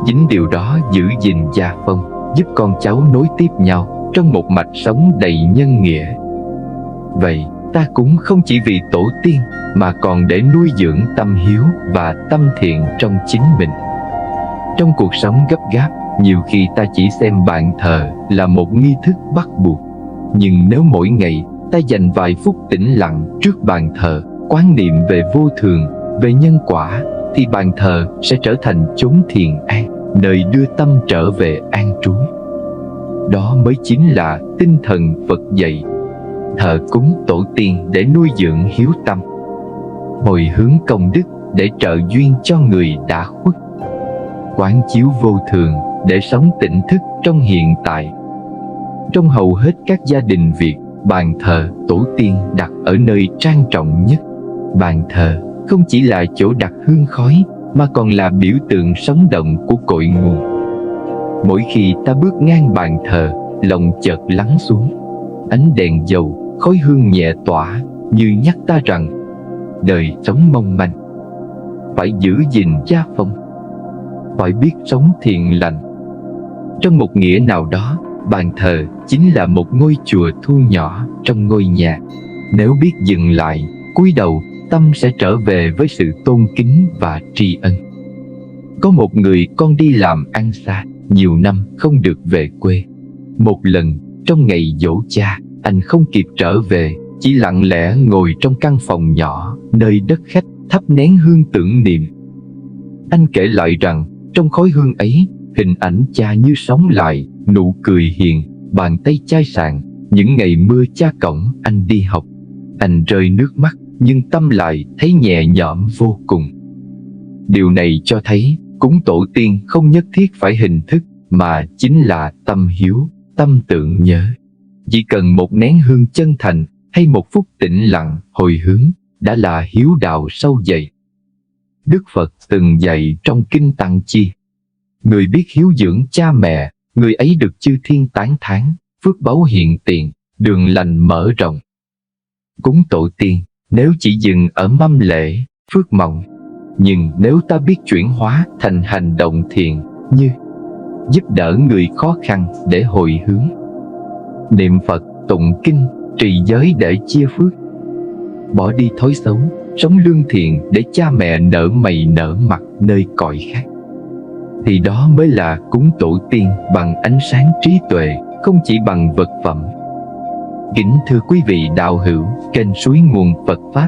Chính điều đó giữ gìn gia phong, giúp con cháu nối tiếp nhau trong một mạch sống đầy nhân nghĩa. Vậy, ta cúng không chỉ vì tổ tiên, mà còn để nuôi dưỡng tâm hiếu và tâm thiện trong chính mình. Trong cuộc sống gấp gáp, nhiều khi ta chỉ xem bàn thờ là một nghi thức bắt buộc. Nhưng nếu mỗi ngày ta dành vài phút tĩnh lặng trước bàn thờ, quán niệm về vô thường, về nhân quả, thì bàn thờ sẽ trở thành chốn thiền an, nơi đưa tâm trở về an trú. Đó mới chính là tinh thần Phật dạy: thờ cúng tổ tiên để nuôi dưỡng hiếu tâm, hồi hướng công đức để trợ duyên cho người đã khuất, quán chiếu vô thường để sống tỉnh thức trong hiện tại. Trong hầu hết các gia đình Việt, bàn thờ tổ tiên đặt ở nơi trang trọng nhất. Bàn thờ không chỉ là chỗ đặt hương khói, mà còn là biểu tượng sống động của cội nguồn. Mỗi khi ta bước ngang bàn thờ, lòng chợt lắng xuống. Ánh đèn dầu, khói hương nhẹ tỏa, như nhắc ta rằng đời sống mong manh, phải giữ gìn gia phong, phải biết sống thiện lành. Trong một nghĩa nào đó, bàn thờ chính là một ngôi chùa thu nhỏ trong ngôi nhà. Nếu biết dừng lại, cúi đầu, tâm sẽ trở về với sự tôn kính và tri ân. Có một người con đi làm ăn xa, nhiều năm không được về quê. Một lần, trong ngày giỗ cha, anh không kịp trở về, chỉ lặng lẽ ngồi trong căn phòng nhỏ nơi đất khách, thắp nén hương tưởng niệm. Anh kể lại rằng trong khói hương ấy, hình ảnh cha như sống lại, nụ cười hiền, bàn tay chai sạn. Những ngày mưa cha cõng anh đi học, anh rơi nước mắt, nhưng tâm lại thấy nhẹ nhõm vô cùng. Điều này cho thấy cúng tổ tiên không nhất thiết phải hình thức, mà chính là tâm hiếu, tâm tưởng nhớ. Chỉ cần một nén hương chân thành hay một phút tĩnh lặng hồi hướng đã là hiếu đạo sâu dày. Đức Phật từng dạy trong Kinh Tăng Chi: người biết hiếu dưỡng cha mẹ, người ấy được chư thiên tán thán, phước báu hiện tiền, đường lành mở rộng. Cúng tổ tiên nếu chỉ dừng ở mâm lễ, phước mỏng. Nhưng nếu ta biết chuyển hóa thành hành động thiện, như giúp đỡ người khó khăn để hồi hướng, niệm Phật, tụng kinh, trì giới để chia phước, bỏ đi thói xấu, sống lương thiện để cha mẹ nở mày nở mặt nơi cõi khác, thì đó mới là cúng tổ tiên bằng ánh sáng trí tuệ, không chỉ bằng vật phẩm. Kính thưa quý vị đạo hữu kênh Suối Nguồn Phật Pháp,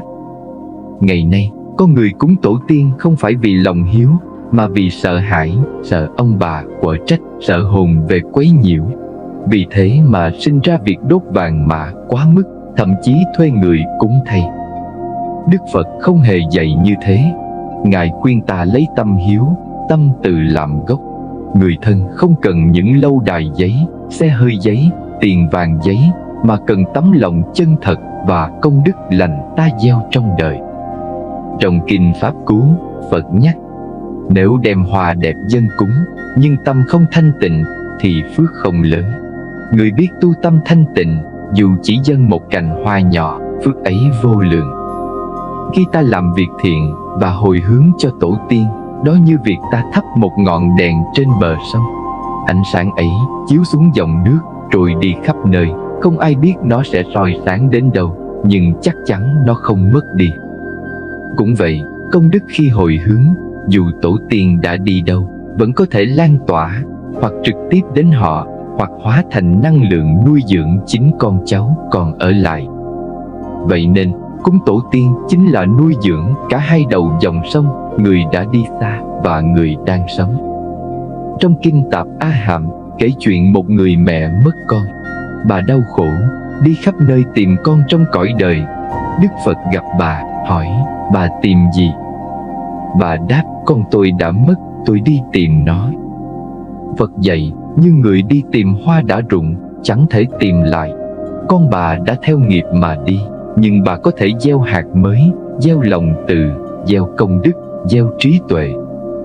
ngày nay có người cúng tổ tiên không phải vì lòng hiếu, mà vì sợ hãi, sợ ông bà quở trách, sợ hồn về quấy nhiễu. Vì thế mà sinh ra việc đốt vàng mã quá mức, thậm chí thuê người cúng thay. Đức Phật không hề dạy như thế. Ngài khuyên ta lấy tâm hiếu, tâm từ làm gốc. Người thân không cần những lâu đài giấy, xe hơi giấy, tiền vàng giấy, mà cần tấm lòng chân thật và công đức lành ta gieo trong đời. Trong Kinh Pháp Cú, Phật nhắc: nếu đem hoa đẹp dâng cúng, nhưng tâm không thanh tịnh, thì phước không lớn. Người biết tu tâm thanh tịnh, dù chỉ dâng một cành hoa nhỏ, phước ấy vô lượng. Khi ta làm việc thiện và hồi hướng cho tổ tiên, đó như việc ta thắp một ngọn đèn trên bờ sông. Ánh sáng ấy chiếu xuống dòng nước, rồi đi khắp nơi. Không ai biết nó sẽ soi sáng đến đâu, nhưng chắc chắn nó không mất đi. Cũng vậy, công đức khi hồi hướng, dù tổ tiên đã đi đâu, vẫn có thể lan tỏa, hoặc trực tiếp đến họ, hoặc hóa thành năng lượng nuôi dưỡng chính con cháu còn ở lại. Vậy nên cúng tổ tiên chính là nuôi dưỡng cả hai đầu dòng sông, người đã đi xa và người đang sống. Trong kinh Tạp A Hàm kể chuyện một người mẹ mất con. Bà đau khổ, đi khắp nơi tìm con trong cõi đời. Đức Phật gặp bà, hỏi: bà tìm gì? Bà đáp: con tôi đã mất, tôi đi tìm nó. Phật dạy: như người đi tìm hoa đã rụng, chẳng thể tìm lại. Con bà đã theo nghiệp mà đi, nhưng bà có thể gieo hạt mới, gieo lòng từ, gieo công đức, gieo trí tuệ.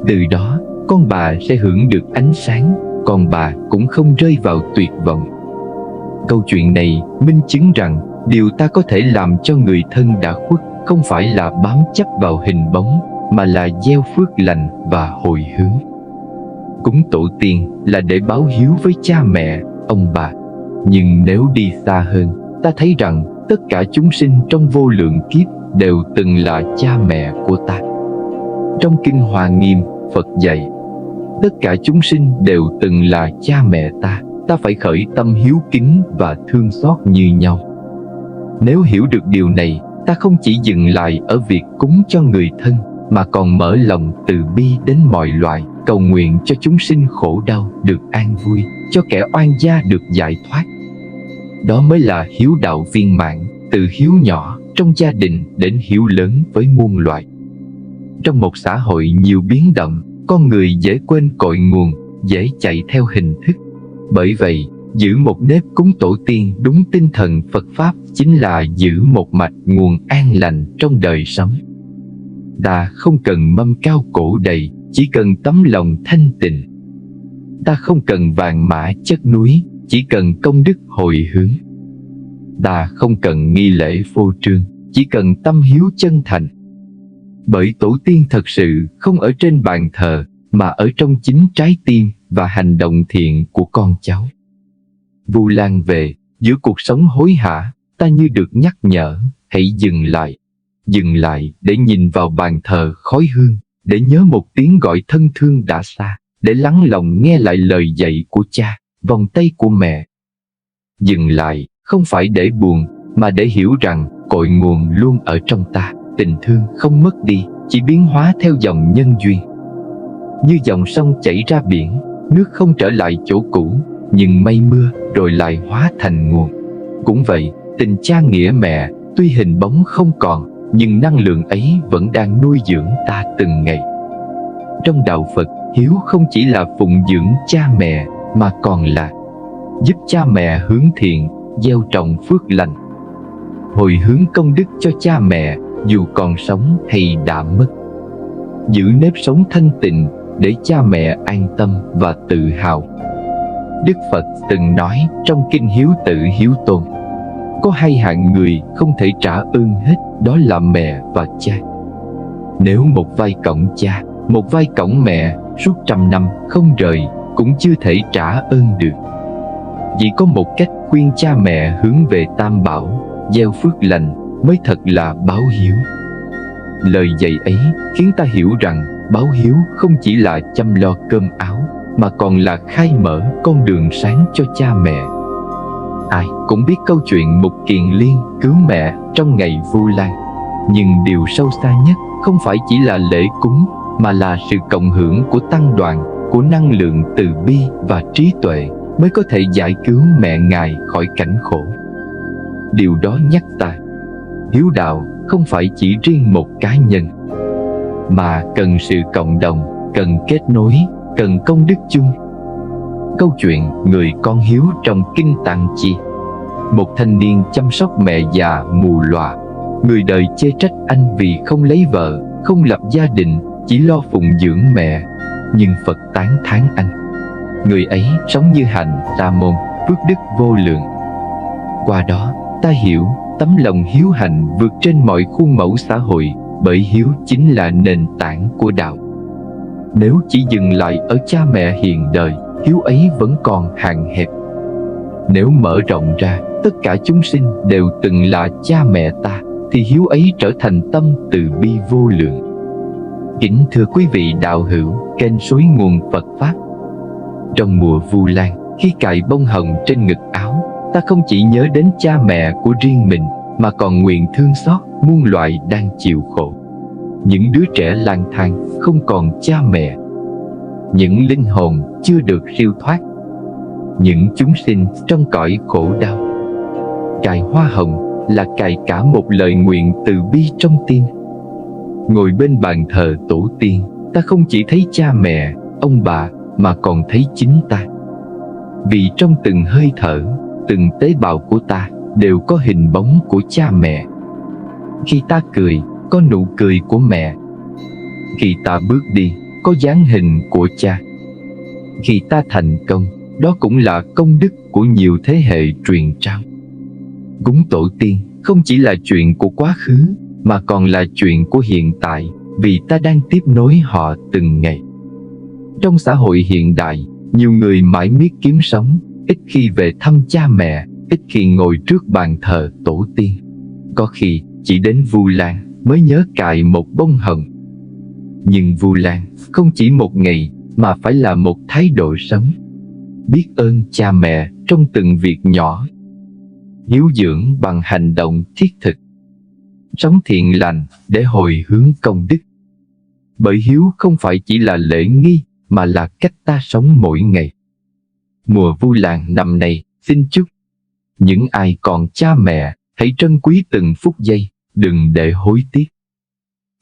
Từ đó con bà sẽ hưởng được ánh sáng, con bà cũng không rơi vào tuyệt vọng. Câu chuyện này minh chứng rằng điều ta có thể làm cho người thân đã khuất không phải là bám chấp vào hình bóng, mà là gieo phước lành và hồi hướng. Cúng tổ tiên là để báo hiếu với cha mẹ, ông bà. Nhưng nếu đi xa hơn, ta thấy rằng tất cả chúng sinh trong vô lượng kiếp đều từng là cha mẹ của ta. Trong Kinh Hoa Nghiêm, Phật dạy: tất cả chúng sinh đều từng là cha mẹ ta, ta phải khởi tâm hiếu kính và thương xót như nhau. Nếu hiểu được điều này, ta không chỉ dừng lại ở việc cúng cho người thân, mà còn mở lòng từ bi đến mọi loài, cầu nguyện cho chúng sinh khổ đau được an vui, cho kẻ oan gia được giải thoát. Đó mới là hiếu đạo viên mãn, từ hiếu nhỏ trong gia đình đến hiếu lớn với muôn loài. Trong một xã hội nhiều biến động, con người dễ quên cội nguồn, dễ chạy theo hình thức. Bởi vậy, giữ một nếp cúng tổ tiên đúng tinh thần Phật Pháp chính là giữ một mạch nguồn an lành trong đời sống. Ta không cần mâm cao cổ đầy, chỉ cần tấm lòng thanh tịnh. Ta không cần vàng mã chất núi, chỉ cần công đức hồi hướng. Ta không cần nghi lễ phô trương, chỉ cần tâm hiếu chân thành. Bởi tổ tiên thật sự không ở trên bàn thờ, mà ở trong chính trái tim và hành động thiện của con cháu. Vu Lan về, giữa cuộc sống hối hả, ta như được nhắc nhở: hãy dừng lại. Dừng lại để nhìn vào bàn thờ khói hương, để nhớ một tiếng gọi thân thương đã xa, để lắng lòng nghe lại lời dạy của cha, vòng tay của mẹ. Dừng lại không phải để buồn, mà để hiểu rằng cội nguồn luôn ở trong ta. Tình thương không mất đi, chỉ biến hóa theo dòng nhân duyên. Như dòng sông chảy ra biển, nước không trở lại chỗ cũ, nhưng mây mưa rồi lại hóa thành nguồn. Cũng vậy, tình cha nghĩa mẹ, tuy hình bóng không còn, nhưng năng lượng ấy vẫn đang nuôi dưỡng ta từng ngày. Trong đạo Phật, hiếu không chỉ là phụng dưỡng cha mẹ, mà còn là giúp cha mẹ hướng thiện, gieo trồng phước lành, hồi hướng công đức cho cha mẹ dù còn sống hay đã mất. Giữ nếp sống thanh tịnh để cha mẹ an tâm và tự hào. Đức Phật từng nói trong Kinh Hiếu Tự Hiếu Tôn: có hai hạng người không thể trả ơn hết, đó là mẹ và cha. Nếu một vai cõng cha, một vai cõng mẹ suốt 100 năm không rời, cũng chưa thể trả ơn được. Chỉ có một cách khuyên cha mẹ hướng về Tam Bảo, gieo phước lành mới thật là báo hiếu. Lời dạy ấy khiến ta hiểu rằng báo hiếu không chỉ là chăm lo cơm áo, mà còn là khai mở con đường sáng cho cha mẹ. Ai cũng biết câu chuyện Mục Kiền Liên cứu mẹ trong ngày Vu Lan, nhưng điều sâu xa nhất không phải chỉ là lễ cúng, mà là sự cộng hưởng của tăng đoàn, của năng lượng từ bi và trí tuệ mới có thể giải cứu mẹ Ngài khỏi cảnh khổ. Điều đó nhắc ta, hiếu đạo không phải chỉ riêng một cá nhân, mà cần sự cộng đồng, cần kết nối, cần công đức chung. Câu chuyện người con hiếu trong Kinh Tạng Chi: một thanh niên chăm sóc mẹ già mù lòa. Người đời chê trách anh vì không lấy vợ, không lập gia đình, chỉ lo phụng dưỡng mẹ. Nhưng Phật tán thán anh: người ấy sống như hành sa môn, phước đức vô lượng. Qua đó ta hiểu tấm lòng hiếu hạnh vượt trên mọi khuôn mẫu xã hội, bởi hiếu chính là nền tảng của đạo. Nếu chỉ dừng lại ở cha mẹ hiền đời, hiếu ấy vẫn còn hạn hẹp. Nếu mở rộng ra, tất cả chúng sinh đều từng là cha mẹ ta, thì hiếu ấy trở thành tâm từ bi vô lượng. Kính thưa quý vị đạo hữu kênh Suối Nguồn Phật Pháp, trong mùa Vu Lan, khi cài bông hồng trên ngực áo, ta không chỉ nhớ đến cha mẹ của riêng mình, mà còn nguyện thương xót muôn loài đang chịu khổ. Những đứa trẻ lang thang không còn cha mẹ, những linh hồn chưa được siêu thoát, những chúng sinh trong cõi khổ đau. Cài hoa hồng là cài cả một lời nguyện từ bi trong tim. Ngồi bên bàn thờ tổ tiên, ta không chỉ thấy cha mẹ, ông bà, mà còn thấy chính ta. Vì trong từng hơi thở, từng tế bào của ta đều có hình bóng của cha mẹ. Khi ta cười, có nụ cười của mẹ. Khi ta bước đi, có dáng hình của cha. Khi ta thành công, đó cũng là công đức của nhiều thế hệ truyền trao. Cúng tổ tiên không chỉ là chuyện của quá khứ, mà còn là chuyện của hiện tại, vì ta đang tiếp nối họ từng ngày. Trong xã hội hiện đại, nhiều người mãi miết kiếm sống, ít khi về thăm cha mẹ, ít khi ngồi trước bàn thờ tổ tiên. Có khi chỉ đến Vu Lan mới nhớ cài một bông hồng. Nhưng Vu Lan không chỉ một ngày, mà phải là một thái độ sống. Biết ơn cha mẹ trong từng việc nhỏ, hiếu dưỡng bằng hành động thiết thực, sống thiện lành để hồi hướng công đức. Bởi hiếu không phải chỉ là lễ nghi, mà là cách ta sống mỗi ngày. Mùa Vu Lan năm nay, xin chúc những ai còn cha mẹ hãy trân quý từng phút giây, đừng để hối tiếc.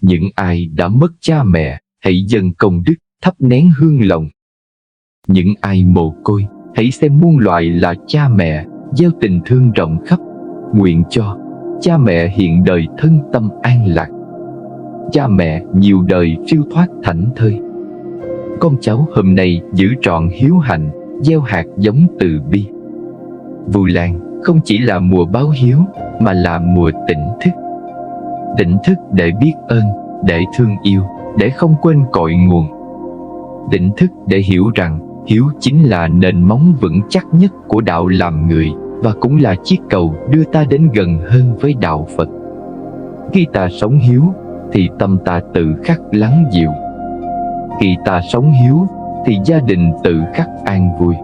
Những ai đã mất cha mẹ hãy dâng công đức, thắp nén hương lòng. Những ai mồ côi hãy xem muôn loài là cha mẹ, gieo tình thương rộng khắp. Nguyện cho cha mẹ hiện đời thân tâm an lạc, cha mẹ nhiều đời siêu thoát thảnh thơi. Con cháu hôm nay giữ trọn hiếu hạnh, gieo hạt giống từ bi. Vu Lan không chỉ là mùa báo hiếu, mà là mùa tỉnh thức. Tỉnh thức để biết ơn, để thương yêu, để không quên cội nguồn. Tỉnh thức để hiểu rằng hiếu chính là nền móng vững chắc nhất của đạo làm người, và cũng là chiếc cầu đưa ta đến gần hơn với đạo Phật. Khi ta sống hiếu, thì tâm ta tự khắc lắng dịu. Khi ta sống hiếu, thì gia đình tự khắc an vui.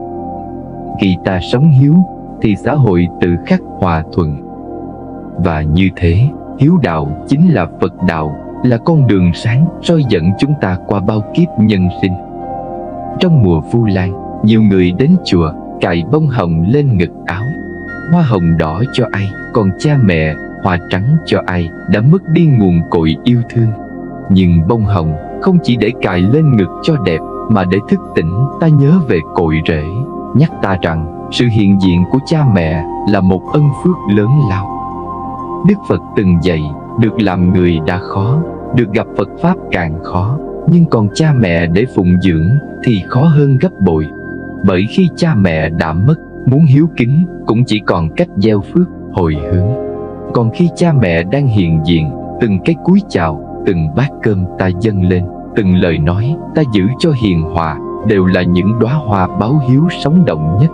Khi ta sống hiếu, thì xã hội tự khắc hòa thuận. Và như thế, hiếu đạo chính là Phật đạo, là con đường sáng soi dẫn chúng ta qua bao kiếp nhân sinh. Trong mùa Vu Lan, nhiều người đến chùa cài bông hồng lên ngực áo. Hoa hồng đỏ cho ai còn cha mẹ, hoa trắng cho ai đã mất đi nguồn cội yêu thương. Nhưng bông hồng không chỉ để cài lên ngực cho đẹp, mà để thức tỉnh ta nhớ về cội rễ, nhắc ta rằng sự hiện diện của cha mẹ là một ân phước lớn lao. Đức Phật từng dạy, được làm người đã khó, được gặp Phật Pháp càng khó, nhưng còn cha mẹ để phụng dưỡng thì khó hơn gấp bội. Bởi khi cha mẹ đã mất, muốn hiếu kính cũng chỉ còn cách gieo phước, hồi hướng. Còn khi cha mẹ đang hiện diện, từng cái cúi chào, từng bát cơm ta dâng lên, từng lời nói ta giữ cho hiền hòa, đều là những đóa hoa báo hiếu sống động nhất.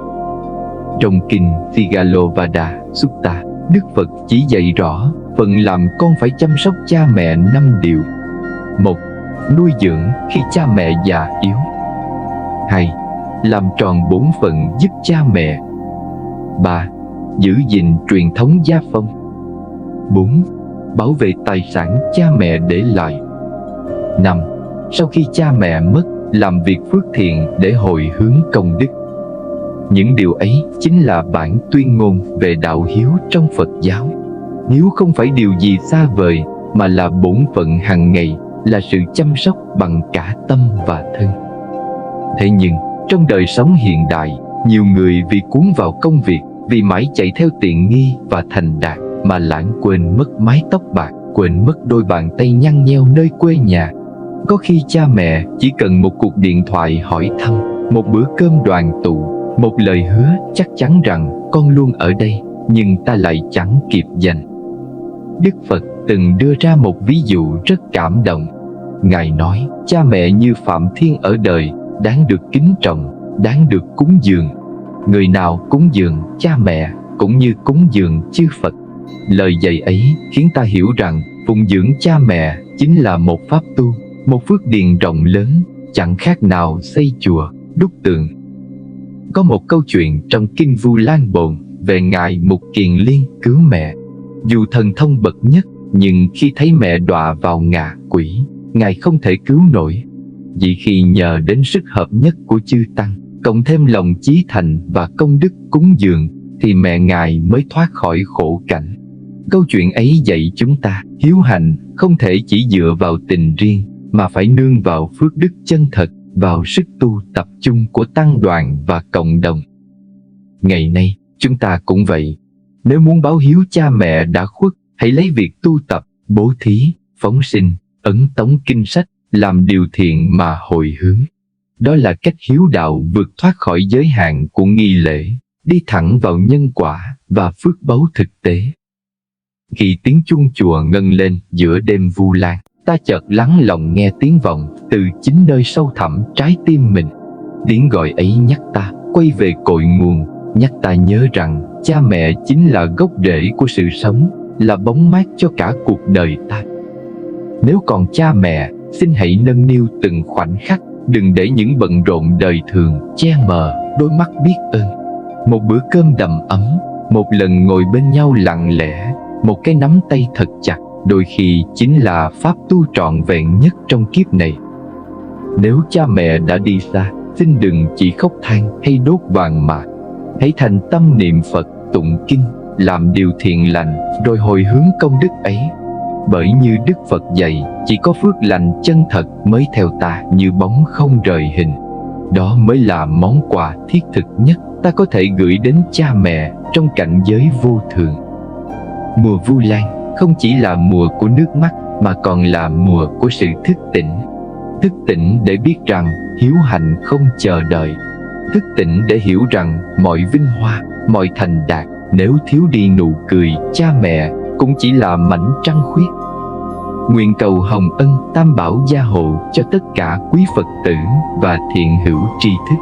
Trong kinh Sigalovada Sutta, Đức Phật chỉ dạy rõ phần làm con phải chăm sóc cha mẹ 5 điều. 1. Nuôi dưỡng khi cha mẹ già yếu. 2. Làm tròn bổn phận giúp cha mẹ. 3. Giữ gìn truyền thống gia phong. 4. Bảo vệ tài sản cha mẹ để lại. 5. Sau khi cha mẹ mất, làm việc phước thiện để hồi hướng công đức. Những điều ấy chính là bản tuyên ngôn về đạo hiếu trong Phật giáo. Hiếu không phải điều gì xa vời, mà là bổn phận hàng ngày, là sự chăm sóc bằng cả tâm và thân. Thế nhưng, trong đời sống hiện đại, nhiều người vì cuốn vào công việc, vì mãi chạy theo tiện nghi và thành đạt, mà lãng quên mất mái tóc bạc, quên mất đôi bàn tay nhăn nheo nơi quê nhà. Có khi cha mẹ chỉ cần một cuộc điện thoại hỏi thăm, một bữa cơm đoàn tụ, một lời hứa chắc chắn rằng con luôn ở đây, nhưng ta lại chẳng kịp dành. Đức Phật từng đưa ra một ví dụ rất cảm động. Ngài nói, cha mẹ như Phạm Thiên ở đời, đáng được kính trọng, đáng được cúng dường. Người nào cúng dường cha mẹ cũng như cúng dường chư Phật. Lời dạy ấy khiến ta hiểu rằng phụng dưỡng cha mẹ chính là một pháp tu, một phước điền rộng lớn, chẳng khác nào xây chùa, đúc tượng. Có một câu chuyện trong kinh Vu Lan Bồn về Ngài Mục Kiền Liên cứu mẹ. Dù thần thông bậc nhất, nhưng khi thấy mẹ đọa vào ngạ quỷ, Ngài không thể cứu nổi. Vì khi nhờ đến sức hợp nhất của chư Tăng, cộng thêm lòng chí thành và công đức cúng dường, thì mẹ Ngài mới thoát khỏi khổ cảnh. Câu chuyện ấy dạy chúng ta, hiếu hạnh không thể chỉ dựa vào tình riêng, mà phải nương vào phước đức chân thật, vào sức tu tập trung của tăng đoàn và cộng đồng. Ngày nay, chúng ta cũng vậy. Nếu muốn báo hiếu cha mẹ đã khuất, hãy lấy việc tu tập, bố thí, phóng sinh, ấn tống kinh sách, làm điều thiện mà hồi hướng. Đó là cách hiếu đạo vượt thoát khỏi giới hạn của nghi lễ, đi thẳng vào nhân quả và phước báu thực tế. Khi tiếng chuông chùa ngân lên giữa đêm Vu Lan, ta chợt lắng lòng nghe tiếng vọng từ chính nơi sâu thẳm trái tim mình. Tiếng gọi ấy nhắc ta quay về cội nguồn, nhắc ta nhớ rằng cha mẹ chính là gốc rễ của sự sống, là bóng mát cho cả cuộc đời ta. Nếu còn cha mẹ, xin hãy nâng niu từng khoảnh khắc, đừng để những bận rộn đời thường che mờ đôi mắt biết ơn. Một bữa cơm đầm ấm, một lần ngồi bên nhau lặng lẽ, một cái nắm tay thật chặt, đôi khi chính là pháp tu trọn vẹn nhất trong kiếp này. Nếu cha mẹ đã đi xa, xin đừng chỉ khóc than hay đốt vàng mã. Hãy thành tâm niệm Phật, tụng kinh, làm điều thiện lành, rồi hồi hướng công đức ấy. Bởi như Đức Phật dạy, chỉ có phước lành chân thật mới theo ta như bóng không rời hình. Đó mới là món quà thiết thực nhất ta có thể gửi đến cha mẹ trong cảnh giới vô thường. Mùa Vu Lan không chỉ là mùa của nước mắt, mà còn là mùa của sự thức tỉnh. Thức tỉnh để biết rằng hiếu hạnh không chờ đợi. Thức tỉnh để hiểu rằng mọi vinh hoa, mọi thành đạt, nếu thiếu đi nụ cười cha mẹ, cũng chỉ là mảnh trăng khuyết. Nguyện cầu hồng ân tam bảo gia hộ cho tất cả quý Phật tử và thiện hữu tri thức.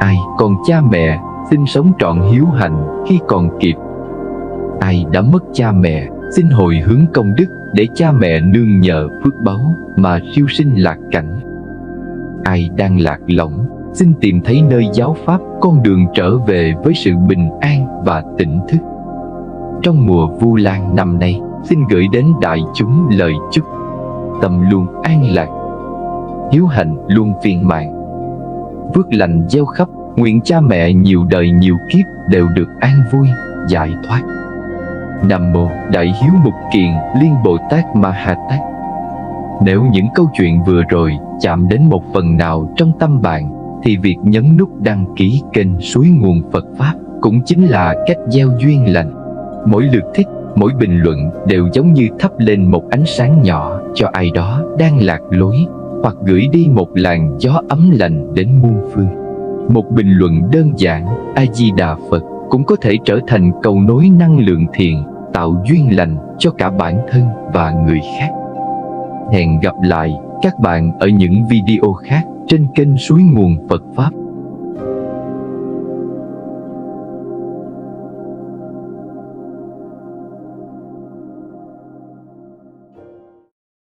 Ai còn cha mẹ, xin sống trọn hiếu hạnh khi còn kịp. Ai đã mất cha mẹ, xin hồi hướng công đức để cha mẹ nương nhờ phước báu mà siêu sinh lạc cảnh. Ai đang lạc lõng, xin tìm thấy nơi giáo pháp con đường trở về với sự bình an và tỉnh thức. Trong mùa Vu Lan năm nay, xin gửi đến đại chúng lời chúc tâm luôn an lạc, hiếu hạnh luôn viên mãn, phước lành gieo khắp. Nguyện cha mẹ nhiều đời nhiều kiếp đều được an vui, giải thoát. Nam mô Đại Hiếu Mục Kiền Liên Bồ Tát Ma Ha Tát. Nếu những câu chuyện vừa rồi chạm đến một phần nào trong tâm bạn, thì việc nhấn nút đăng ký kênh Suối Nguồn Phật Pháp cũng chính là cách gieo duyên lành. Mỗi lượt thích, mỗi bình luận đều giống như thắp lên một ánh sáng nhỏ cho ai đó đang lạc lối, hoặc gửi đi một làn gió ấm lành đến muôn phương. Một bình luận đơn giản A Di Đà Phật cũng có thể trở thành cầu nối năng lượng thiện, tạo duyên lành cho cả bản thân và người khác. Hẹn gặp lại các bạn ở những video khác trên kênh Suối Nguồn Phật Pháp.